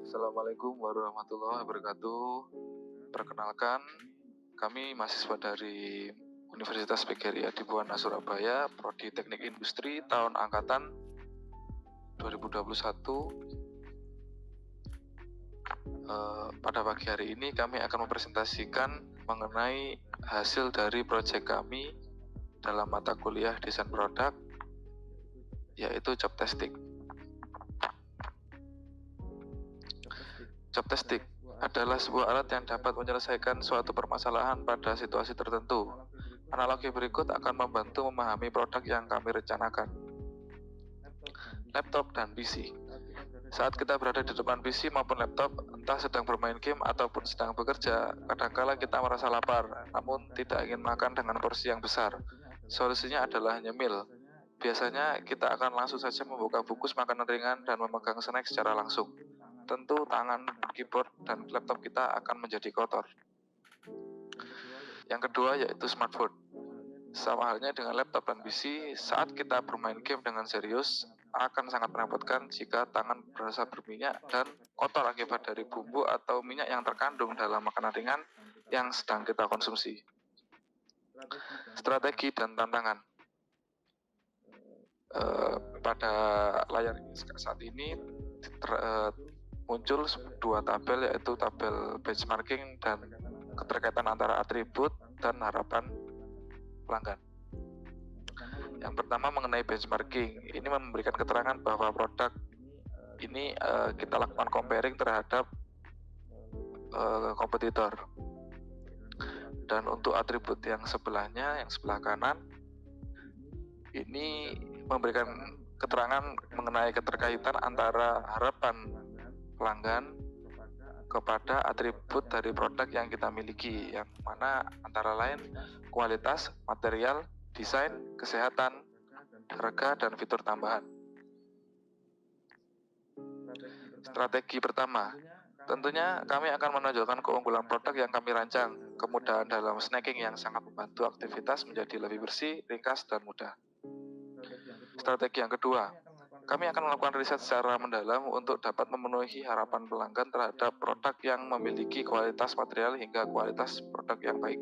Assalamualaikum warahmatullahi wabarakatuh. Perkenalkan, kami mahasiswa dari Universitas PGRI Adibuwana Surabaya, Prodi Teknik Industri tahun angkatan 2021. Pada pagi hari ini kami akan mempresentasikan mengenai hasil dari proyek kami dalam mata kuliah desain produk, yaitu job testing. Job testing adalah sebuah alat yang dapat menyelesaikan suatu permasalahan pada situasi tertentu. Analogi berikut akan membantu memahami produk yang kami rencanakan. Laptop dan PC. Saat kita berada di depan PC maupun laptop, entah sedang bermain game ataupun sedang bekerja, kadangkala kita merasa lapar, namun tidak ingin makan dengan porsi yang besar. Solusinya adalah nyemil. Biasanya kita akan langsung saja membuka bungkus makanan ringan dan memegang snack secara langsung. Tentu tangan, keyboard, dan laptop kita akan menjadi kotor. Yang kedua yaitu smartphone. Sama halnya dengan laptop dan PC, saat kita bermain game dengan serius, akan sangat merepotkan jika tangan berasa berminyak dan kotor akibat dari bumbu atau minyak yang terkandung dalam makanan ringan yang sedang kita konsumsi. Strategi dan tantangan. Pada layar saat ini muncul dua tabel, yaitu tabel benchmarking dan keterkaitan antara atribut dan harapan pelanggan. Yang pertama mengenai benchmarking, ini memberikan keterangan bahwa produk ini kita lakukan comparing terhadap kompetitor. Dan untuk atribut yang sebelahnya, yang sebelah kanan, ini memberikan keterangan mengenai keterkaitan antara harapan pelanggan kepada atribut dari produk yang kita miliki, yang mana antara lain kualitas, material, desain, kesehatan, harga, dan fitur tambahan. Strategi pertama, tentunya kami akan menonjolkan keunggulan produk yang kami rancang, kemudahan dalam snacking yang sangat membantu aktivitas menjadi lebih bersih, ringkas, dan mudah. Strategi yang kedua, kami akan melakukan riset secara mendalam untuk dapat memenuhi harapan pelanggan terhadap produk yang memiliki kualitas material hingga kualitas produk yang baik.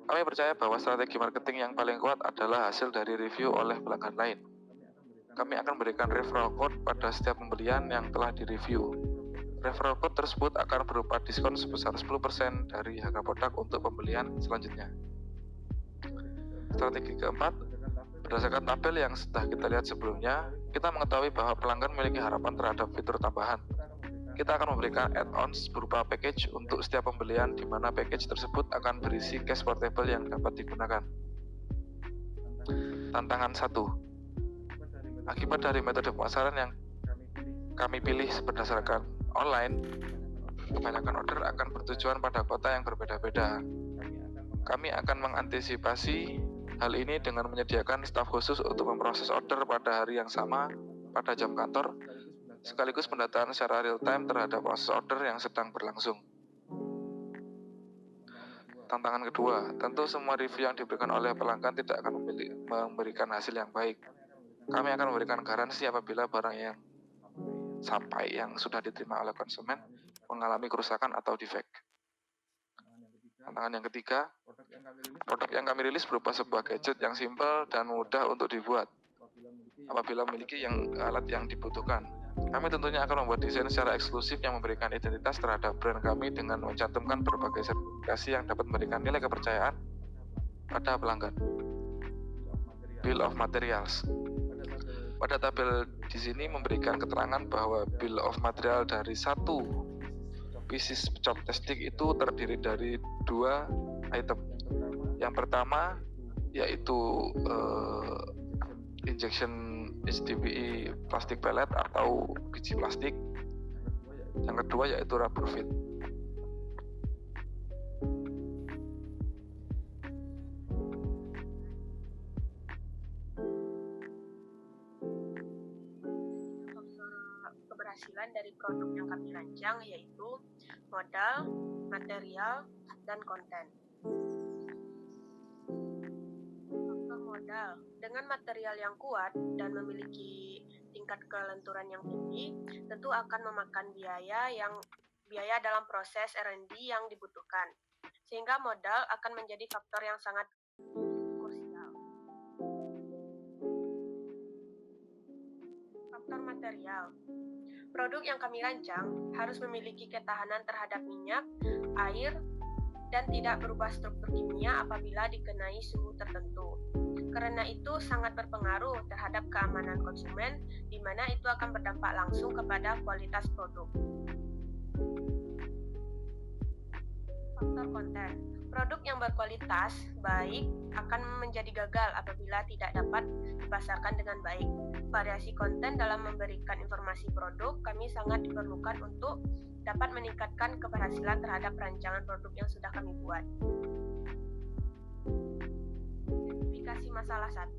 Kami percaya bahwa strategi marketing yang paling kuat adalah hasil dari review oleh pelanggan lain. Kami akan memberikan referral code pada setiap pembelian yang telah direview. Referral code tersebut akan berupa diskon sebesar 10% dari harga produk untuk pembelian selanjutnya. Strategi keempat, berdasarkan tabel yang sudah kita lihat sebelumnya, kita mengetahui bahwa pelanggan memiliki harapan terhadap fitur tambahan. Kita akan memberikan add-ons berupa package untuk setiap pembelian, di mana package tersebut akan berisi cash portable yang dapat digunakan. Tantangan 1. Akibat dari metode pemasaran yang kami pilih berdasarkan online, kebanyakan order akan bertujuan pada kota yang berbeda-beda. Kami akan mengantisipasi hal ini dengan menyediakan staf khusus untuk memproses order pada hari yang sama pada jam kantor, sekaligus pendataan secara real time terhadap proses order yang sedang berlangsung. Tantangan kedua, tentu semua review yang diberikan oleh pelanggan tidak akan memberikan hasil yang baik. Kami akan memberikan garansi apabila barang yang sampai yang sudah diterima oleh konsumen mengalami kerusakan atau defek. Tantangan yang ketiga, produk yang kami rilis berupa sebuah gadget yang simpel dan mudah untuk dibuat. Apabila memiliki alat yang dibutuhkan, kami tentunya akan membuat desain secara eksklusif yang memberikan identitas terhadap brand kami dengan mencantumkan berbagai sertifikasi yang dapat memberikan nilai kepercayaan pada pelanggan. Bill of Materials. Pada tabel di sini memberikan keterangan bahwa bill of material dari satu pieces job testing itu terdiri dari 2 item. Yang pertama yaitu injection HDPE plastik pellet atau biji plastik. Yang kedua yaitu rubber feed. Keberhasilan dari produk yang kami rancang yaitu modal, material, dan konten. Faktor modal, dengan material yang kuat dan memiliki tingkat tingkat kelenturan yang tinggi, tentu akan memakan biaya dalam proses R&D yang dibutuhkan, sehingga modal akan menjadi faktor yang sangat krusial. Faktor material. Produk yang kami rancang harus memiliki ketahanan terhadap minyak, air, dan tidak berubah struktur kimia apabila dikenai suhu tertentu. Karena itu sangat berpengaruh terhadap keamanan konsumen, di mana itu akan berdampak langsung kepada kualitas produk. Faktor konten. Produk yang berkualitas baik akan menjadi gagal apabila tidak dapat dipasarkan dengan baik. Variasi konten dalam memberikan informasi produk kami sangat diperlukan untuk dapat meningkatkan keberhasilan terhadap rancangan produk yang sudah kami buat. Identifikasi masalah 1.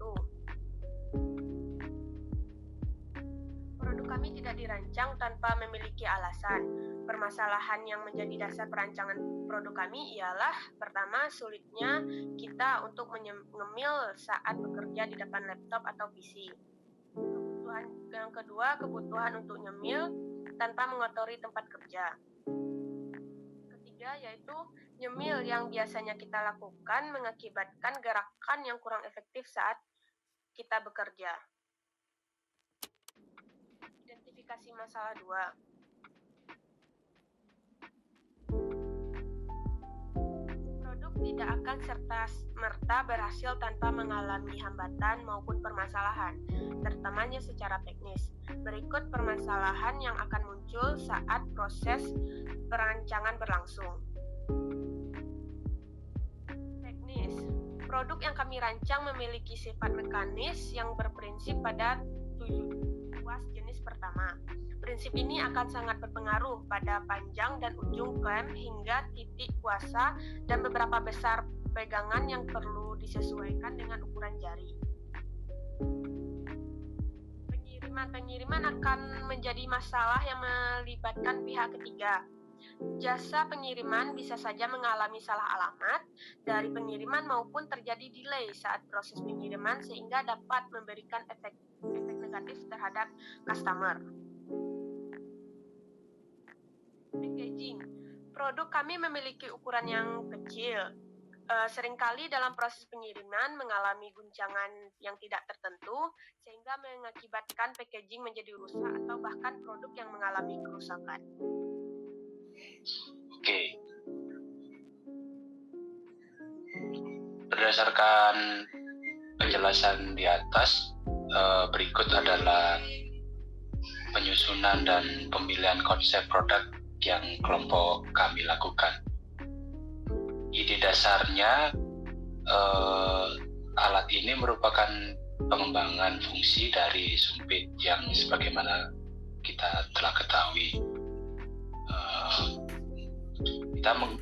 Produk kami tidak dirancang tanpa memiliki alasan. Permasalahan yang menjadi dasar perancangan produk kami ialah, pertama, sulitnya kita untuk mengemil saat bekerja di depan laptop atau PC. Yang kedua, kebutuhan untuk nyemil tanpa mengotori tempat kerja. Ketiga, yaitu nyemil yang biasanya kita lakukan mengakibatkan gerakan yang kurang efektif saat kita bekerja. Identifikasi masalah 2. Tidak akan serta-merta berhasil tanpa mengalami hambatan maupun permasalahan, terutamanya secara teknis. Berikut permasalahan yang akan muncul saat proses perancangan berlangsung. Teknis. Produk yang kami rancang memiliki sifat mekanis yang berprinsip pada 7 ruas jenis pertama. Prinsip ini akan sangat berpengaruh pada panjang dan ujung klem hingga titik kuasa dan beberapa besar pegangan yang perlu disesuaikan dengan ukuran jari. Pengiriman akan menjadi masalah yang melibatkan pihak ketiga. Jasa pengiriman bisa saja mengalami salah alamat dari pengiriman maupun terjadi delay saat proses pengiriman sehingga dapat memberikan efek negatif terhadap customer. Packaging. Produk kami memiliki ukuran yang kecil. Seringkali dalam proses pengiriman mengalami guncangan yang tidak tertentu sehingga mengakibatkan packaging menjadi rusak atau bahkan produk yang mengalami kerusakan. Oke. Berdasarkan penjelasan di atas, berikut adalah penyusunan dan pemilihan konsep produk yang kelompok kami lakukan. Ide dasarnya, alat ini merupakan pengembangan fungsi dari sumpit yang sebagaimana kita telah ketahui.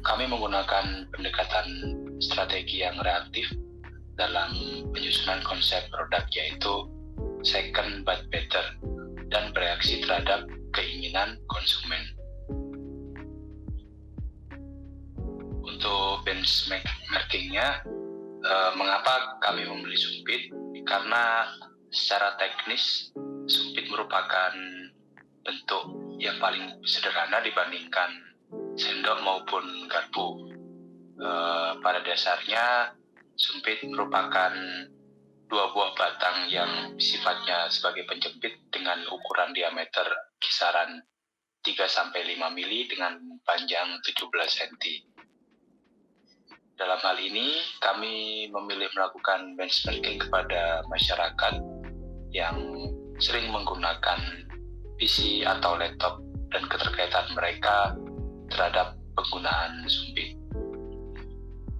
Kami menggunakan pendekatan strategi yang reaktif dalam penyusunan konsep produk, yaitu second but better dan bereaksi terhadap keinginan konsumen. Untuk benchmarkingnya, mengapa kami memilih sumpit? Karena secara teknis sumpit merupakan bentuk yang paling sederhana dibandingkan sendok maupun garpu. Pada dasarnya sumpit merupakan dua buah batang yang sifatnya sebagai penjepit dengan ukuran diameter kisaran 3-5 mili dengan panjang 17 cm. Dalam hal ini, kami memilih melakukan benchmarking kepada masyarakat yang sering menggunakan PC atau laptop dan keterkaitan mereka terhadap penggunaan sumpit.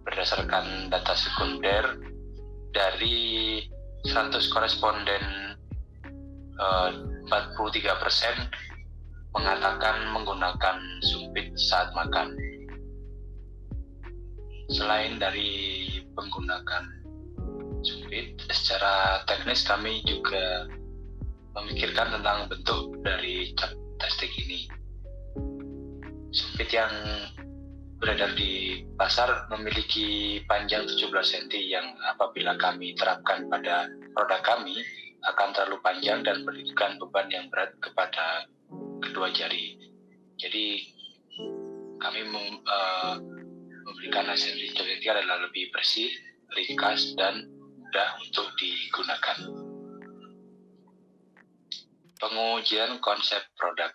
Berdasarkan data sekunder, dari 100 koresponden, 43% mengatakan menggunakan sumpit saat makan. Selain dari menggunakan sumpit, secara teknis kami juga memikirkan tentang bentuk dari chopstick ini. Sumpit yang beredar di pasar memiliki panjang 17 cm yang apabila kami terapkan pada produk kami akan terlalu panjang dan memberikan beban yang berat kepada kedua jari. Jadi kami memberikan hasil digital adalah lebih bersih, ringkas, dan mudah untuk digunakan. Pengujian konsep produk.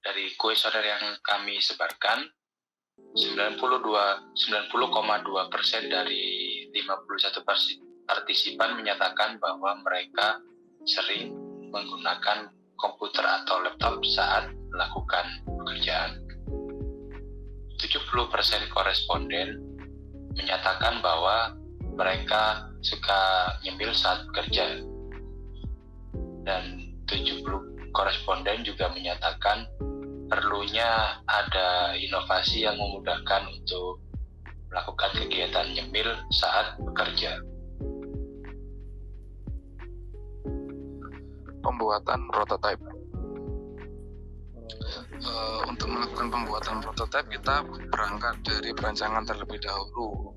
Dari kuesioner yang kami sebarkan, 90,2% dari 51 partisipan menyatakan bahwa mereka sering menggunakan komputer atau laptop saat melakukan pekerjaan. 70% koresponden menyatakan bahwa mereka suka nyemil saat bekerja. Dan 70 koresponden juga menyatakan perlunya ada inovasi yang memudahkan untuk melakukan kegiatan nyemil saat bekerja. Pembuatan prototipe. Untuk melakukan pembuatan prototipe, kita berangkat dari perancangan terlebih dahulu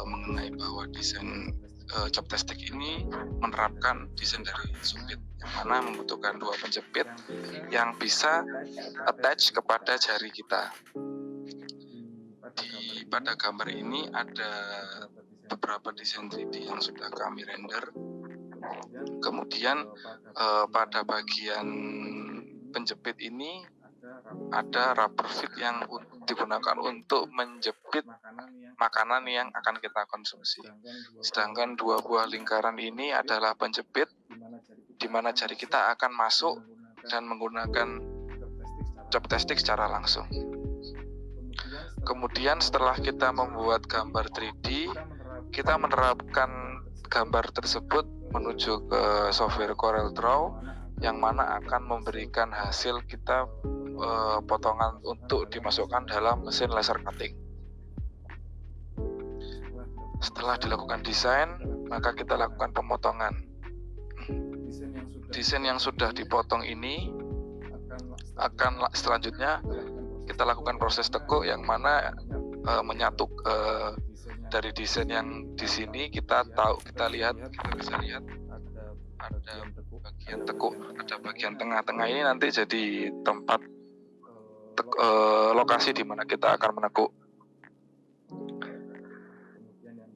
mengenai bahwa desain Jobtastic ini menerapkan desain dari sumpit, yang mana membutuhkan 2 penjepit yang bisa attach kepada jari kita. Pada gambar ini ada beberapa desain 3D yang sudah kami render. Kemudian pada bagian penjepit ini ada rubber feet yang digunakan untuk menjepit makanan yang akan kita konsumsi. Sedangkan 2 buah lingkaran ini adalah penjepit di mana jari kita akan masuk dan menggunakan Jobtastic secara langsung. Kemudian setelah kita membuat gambar 3D, kita menerapkan gambar tersebut menuju ke software CorelDRAW yang mana akan memberikan hasil kita potongan untuk dimasukkan dalam mesin laser cutting. Setelah dilakukan desain, maka kita lakukan pemotongan. Desain yang sudah dipotong ini akan selanjutnya kita lakukan proses tekuk, yang mana menyatu dari desain yang di sini kita bisa lihat ada bagian tekuk, ada bagian tengah-tengah ini nanti jadi tempat lokasi di mana kita akan menekuk.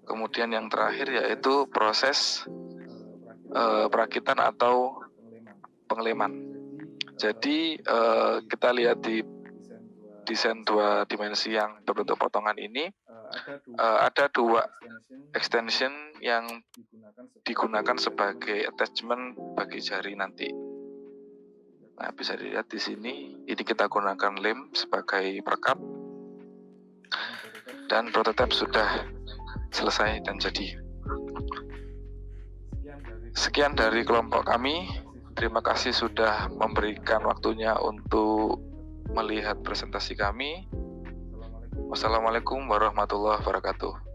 Kemudian yang terakhir yaitu proses perakitan atau pengeleman. Jadi kita lihat di desain 2 dimensi yang berbentuk potongan ini, ada 2 extension yang digunakan sebagai attachment bagi jari nanti. Nah, bisa dilihat di sini, ini kita gunakan lem sebagai perekat, dan prototipe sudah selesai dan jadi. Sekian dari kelompok kami. Terima kasih sudah memberikan waktunya untuk melihat presentasi kami. Wassalamualaikum warahmatullahi wabarakatuh.